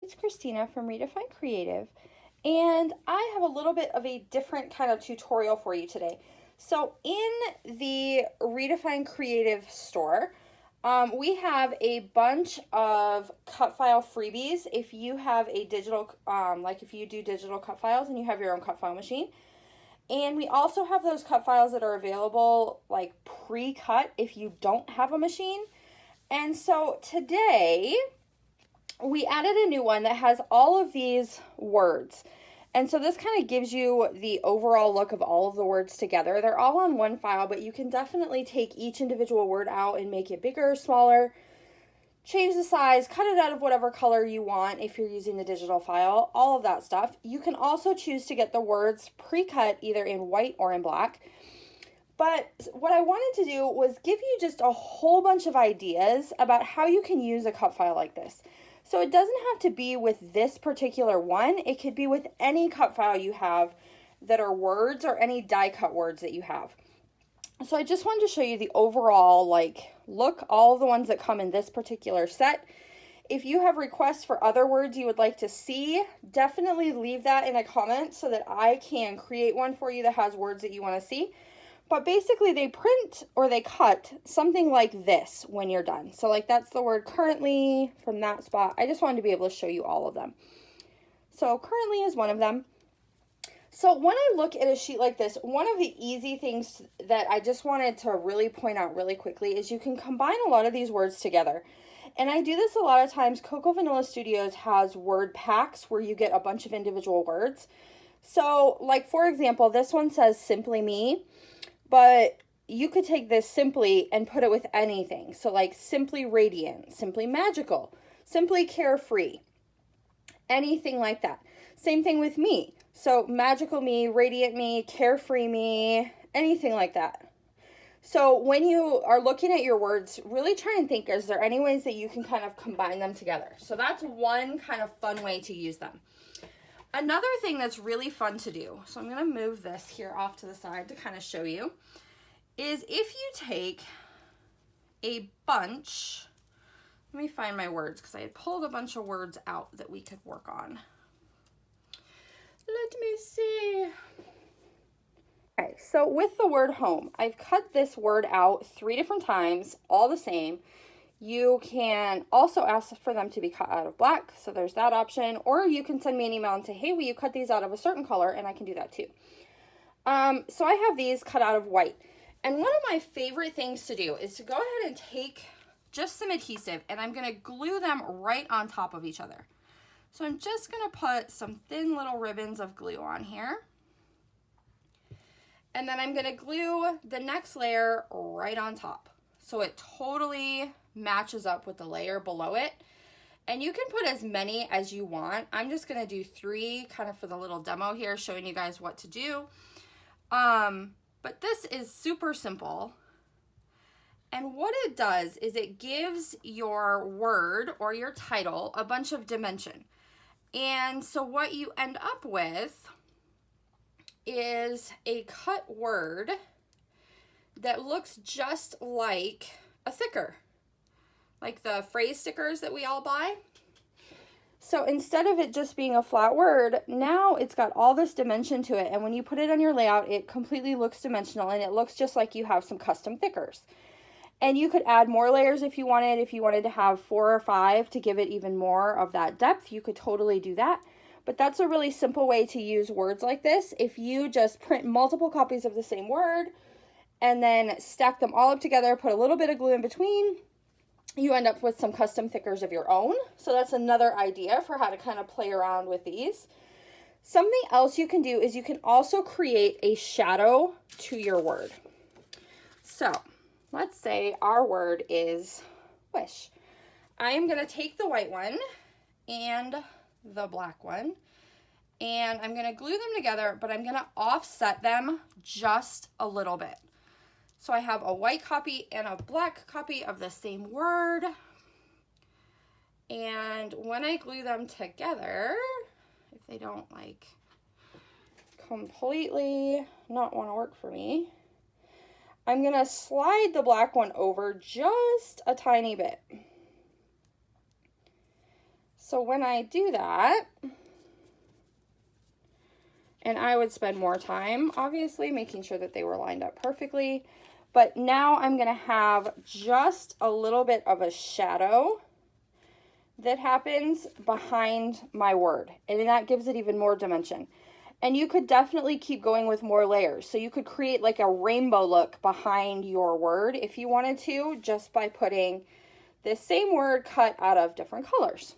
it's Khristina from Redefine Creative, and I have a little bit of a different kind of tutorial for you today. So in the Redefine Creative store, we have a bunch of cut file freebies. If you have a digital, like if you do digital cut files and you have your own cut file machine. And we also have those cut files that are available like pre-cut if you don't have a machine. And so today we added a new one that has all of these words. And so this kind of gives you the overall look of all of the words together. They're all on one file, but you can definitely take each individual word out and make it bigger, smaller, change the size, cut it out of whatever color you want if you're using the digital file, all of that stuff. You can also choose to get the words pre-cut either in white or in black. But what I wanted to do was give you just a whole bunch of ideas about how you can use a cut file like this. So it doesn't have to be with this particular one. It could be with any cut file you have that are words or any die cut words that you have. So I just wanted to show you the overall look, all of the ones that come in this particular set. If you have requests for other words you would like to see, definitely leave that in a comment so that I can create one for you that has words that you want to see. But basically they print or they cut something like this when you're done. So like that's the word currently from that spot. I just wanted to be able to show you all of them. So currently is one of them. So when I look at a sheet like this, one of the easy things that I just wanted to really point out really quickly is you can combine a lot of these words together. And I do this a lot of times. Cocoa Vanilla Studios has word packs where you get a bunch of individual words. So like for example, this one says Simply Me. But you could take this simply and put it with anything. So like Simply Radiant, Simply Magical, Simply Carefree, anything like that. Same thing with me. So Magical Me, Radiant Me, Carefree Me, anything like that. So when you are looking at your words, really try and think, is there any ways that you can kind of combine them together? So that's one kind of fun way to use them. Another thing that's really fun to do, so I'm going to move this here off to the side to kind of show you, is if you take a bunch, let me find my words because I had pulled a bunch of words out that we could work on. Let me see. Okay, so with the word home, I've cut this word out 3 different times, all the same. You can also ask for them to be cut out of black, so there's that option, or you can send me an email and say, hey, will you cut these out of a certain color, and I can do that too. So I have these cut out of white, and one of my favorite things to do is to go ahead and take just some adhesive, and I'm going to glue them right on top of each other. So I'm just going to put some thin little ribbons of glue on here, and then I'm going to glue the next layer right on top, so it totally matches up with the layer below it. And you can put as many as you want. I'm just going to do 3 kind of for the little demo here, showing you guys what to do. But this is super simple. And what it does is it gives your word or your title a bunch of dimension. And so what you end up with is a cut word that looks just like a thicker, like the phrase stickers that we all buy. So instead of it just being a flat word, now it's got all this dimension to it. And when you put it on your layout, it completely looks dimensional and it looks just like you have some custom thickers. And you could add more layers if you wanted. If you wanted to have 4 or 5 to give it even more of that depth, you could totally do that. But that's a really simple way to use words like this. If you just print multiple copies of the same word and then stack them all up together, put a little bit of glue in between, you end up with some custom thickers of your own. So that's another idea for how to kind of play around with these. Something else you can do is you can also create a shadow to your word. So let's say our word is wish. I'm going to take the white one and the black one, and I'm going to glue them together, but I'm going to offset them just a little bit. So I have a white copy and a black copy of the same word. And when I glue them together, if they don't completely not want to work for me, I'm going to slide the black one over just a tiny bit. So when I do that, and I would spend more time, obviously, making sure that they were lined up perfectly. But now I'm going to have just a little bit of a shadow that happens behind my word. And that gives it even more dimension. And you could definitely keep going with more layers. So you could create like a rainbow look behind your word if you wanted to, just by putting this same word cut out of different colors.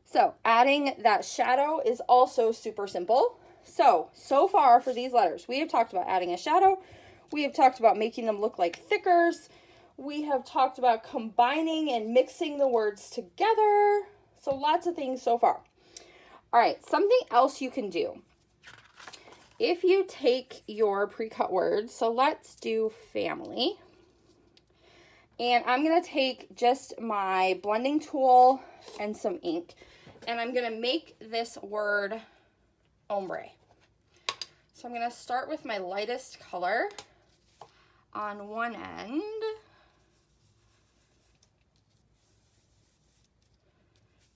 So adding that shadow is also super simple. So far for these letters, we have talked about adding a shadow. We have talked about making them look like thickers. We have talked about combining and mixing the words together. So lots of things so far. All right, something else you can do. If you take your pre-cut words, so let's do family. And I'm going to take just my blending tool and some ink. And I'm going to make this word ombre. So I'm going to start with my lightest color on one end.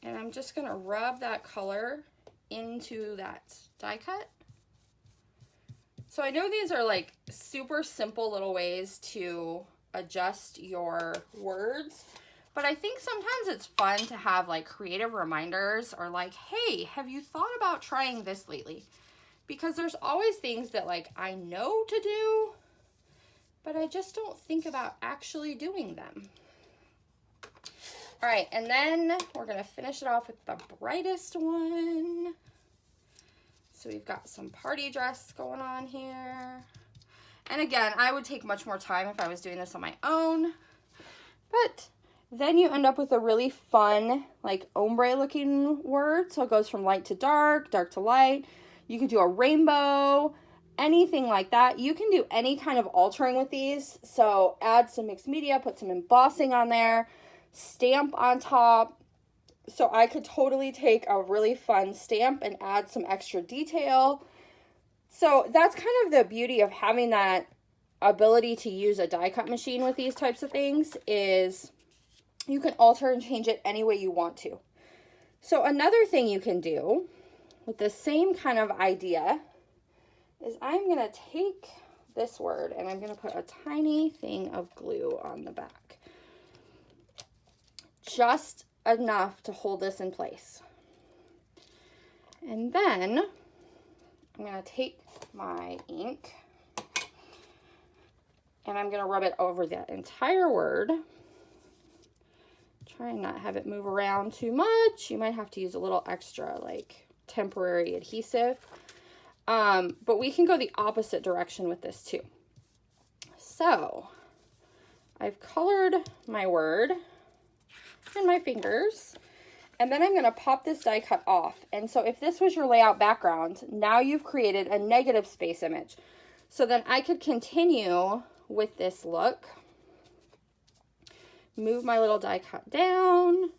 And I'm just going to rub that color into that die cut. So I know these are like super simple little ways to adjust your words, but I think sometimes it's fun to have like creative reminders or like, hey, have you thought about trying this lately? Because there's always things that like I know to do, but I just don't think about actually doing them. All right, and then we're going to finish it off with the brightest one. So we've got some party dress going on here. And again, I would take much more time if I was doing this on my own. But then you end up with a really fun, like ombre looking word. So it goes from light to dark to light. You could do a rainbow, anything like that. You can do any kind of altering with these. So add some mixed media, put some embossing on there, stamp on top. So I could totally take a really fun stamp and add some extra detail. So that's kind of the beauty of having that ability to use a die cut machine with these types of things, is you can alter and change it any way you want to. So another thing you can do with the same kind of idea is I'm going to take this word and I'm going to put a tiny thing of glue on the back. Just enough to hold this in place. And then I'm going to take my ink and I'm going to rub it over the entire word. Try and not have it move around too much. You might have to use a little extra like temporary adhesive. But we can go the opposite direction with this too. So I've colored my word in my fingers, and then I'm going to pop this die cut off. And so if this was your layout background, now you've created a negative space image. So then I could continue with this look, move my little die cut down,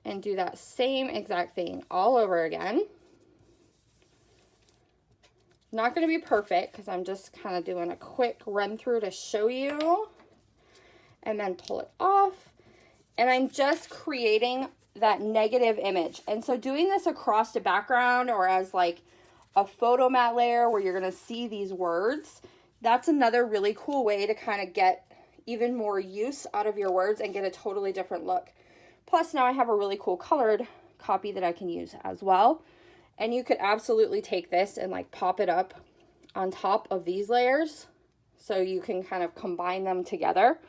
and do that same exact thing all over again. Not going to be perfect because I'm just kind of doing a quick run through to show you, and then pull it off. And I'm just creating that negative image. And so doing this across the background or as like a photo mat layer where you're going to see these words, that's another really cool way to kind of get even more use out of your words and get a totally different look. Plus now I have a really cool colored copy that I can use as well. And you could absolutely take this and like pop it up on top of these layers so you can kind of combine them together.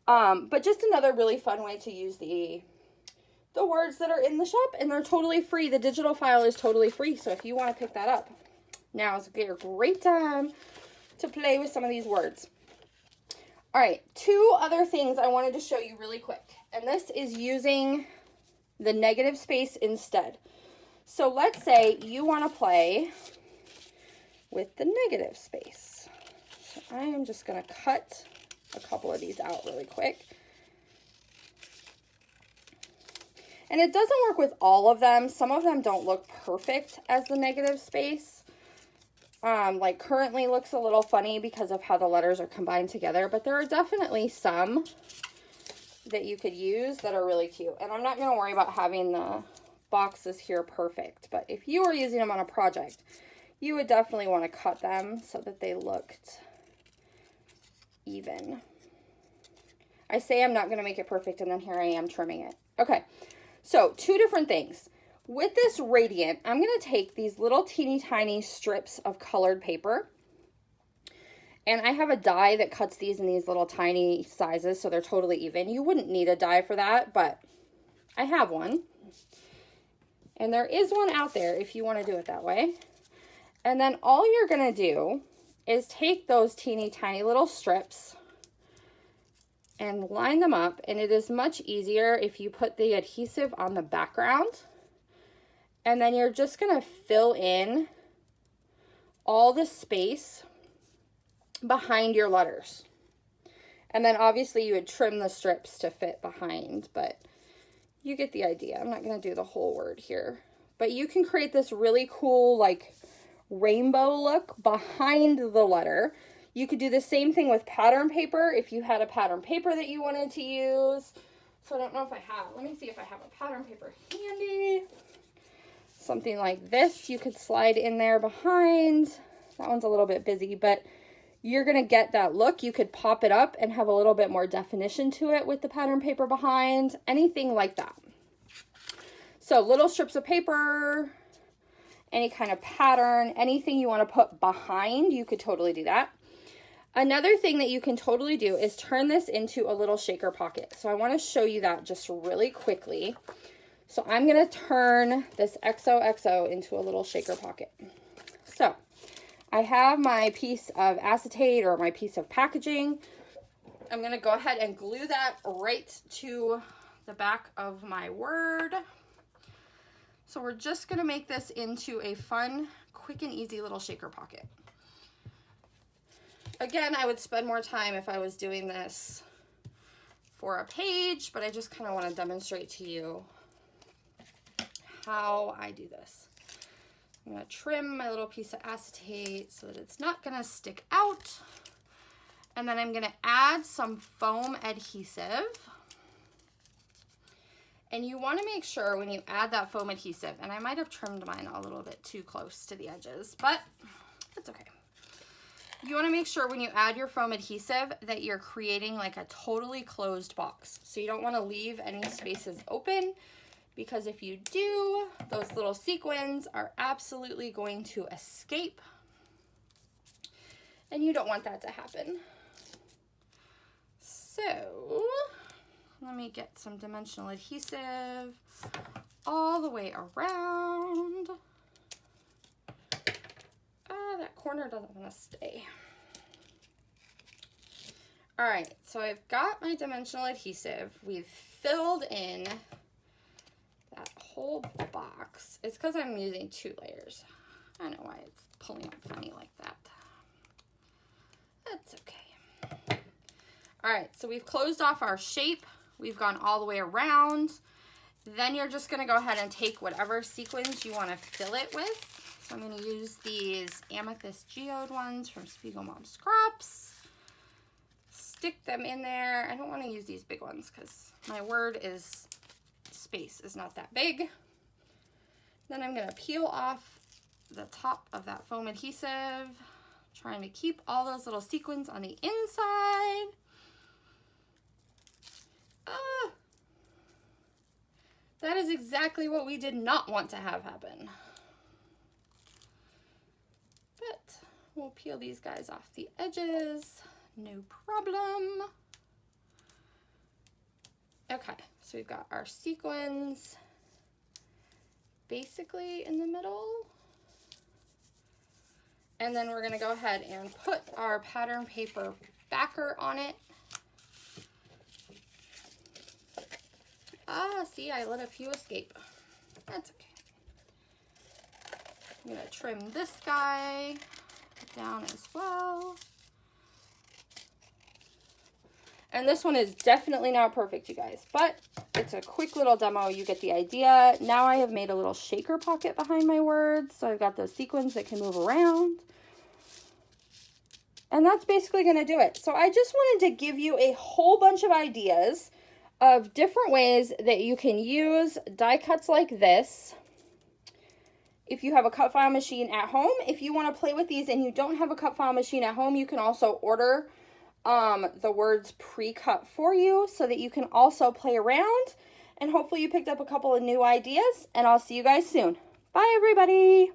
But just another really fun way to use the words that are in the shop, and they're totally free. The digital file is totally free. So if you want to pick that up, now is a great time to play with some of these words. All right, two other things I wanted to show you really quick. And this is using the negative space instead. So let's say you want to play with the negative space. So I am just going to cut a couple of these out really quick. And it doesn't work with all of them. Some of them don't look perfect as the negative space. Like currently looks a little funny because of how the letters are combined together, but there are definitely some that you could use that are really cute. And I'm not going to worry about having the boxes here perfect, but if you were using them on a project, you would definitely want to cut them so that they looked even. I say I'm not going to make it perfect, and then here I am trimming it. Okay, so two different things. With this Radiant, I'm going to take these little teeny tiny strips of colored paper, and I have a die that cuts these in these little tiny sizes, so they're totally even. You wouldn't need a die for that, but I have one. And there is one out there if you want to do it that way. And then all you're going to do is take those teeny tiny little strips and line them up. And it is much easier if you put the adhesive on the background. And then you're just going to fill in all the space behind your letters. And then obviously you would trim the strips to fit behind, but you get the idea. I'm not going to do the whole word here, but you can create this really cool like rainbow look behind the letter. You could do the same thing with pattern paper if you had a pattern paper that you wanted to use. So I don't know if I have, let me see if I have a pattern paper handy. Something like this you could slide in there behind. That one's a little bit busy, but you're going to get that look. You could pop it up and have a little bit more definition to it with the pattern paper behind, anything like that. So little strips of paper, any kind of pattern, anything you want to put behind, you could totally do that. Another thing that you can totally do is turn this into a little shaker pocket. So I want to show you that just really quickly. So I'm going to turn this xoxo into a little shaker pocket. So I have my piece of acetate or my piece of packaging. I'm going to go ahead and glue that right to the back of my word. So we're just going to make this into a fun, quick and easy little shaker pocket. Again, I would spend more time if I was doing this for a page, but I just kind of want to demonstrate to you how I do this. I'm going to trim my little piece of acetate so that it's not going to stick out. And then I'm going to add some foam adhesive. And you want to make sure when you add that foam adhesive, and I might have trimmed mine a little bit too close to the edges, but it's okay. You want to make sure when you add your foam adhesive that you're creating like a totally closed box. So you don't want to leave any spaces open, because if you do, those little sequins are absolutely going to escape, and you don't want that to happen. So let me get some dimensional adhesive all the way around. That corner doesn't want to stay. All right, so I've got my dimensional adhesive. We've filled in that whole box. It's because I'm using 2 layers. I don't know why it's pulling up funny like that. That's okay. All right, so we've closed off our shape. We've gone all the way around. Then you're just going to go ahead and take whatever sequins you want to fill it with. So I'm going to use these amethyst geode ones from Spiegel Mom Scraps. Stick them in there. I don't want to use these big ones because my word is space is not that big. Then I'm going to peel off the top of that foam adhesive, trying to keep all those little sequins on the inside. That is exactly what we did not want to have happen. But we'll peel these guys off the edges, no problem. Okay, so we've got our sequins basically in the middle. And then we're gonna go ahead and put our pattern paper backer on it. See, I let a few escape. That's okay. I'm gonna trim this guy down as well. And this one is definitely not perfect, you guys, but it's a quick little demo. You get the idea. Now I have made a little shaker pocket behind my words. So I've got those sequins that can move around. And that's basically going to do it. So I just wanted to give you a whole bunch of ideas of different ways that you can use die cuts like this. If you have a cut file machine at home, if you want to play with these and you don't have a cut file machine at home, you can also order the words pre-cut for you so that you can also play around. And hopefully you picked up a couple of new ideas, and I'll see you guys soon. Bye, everybody.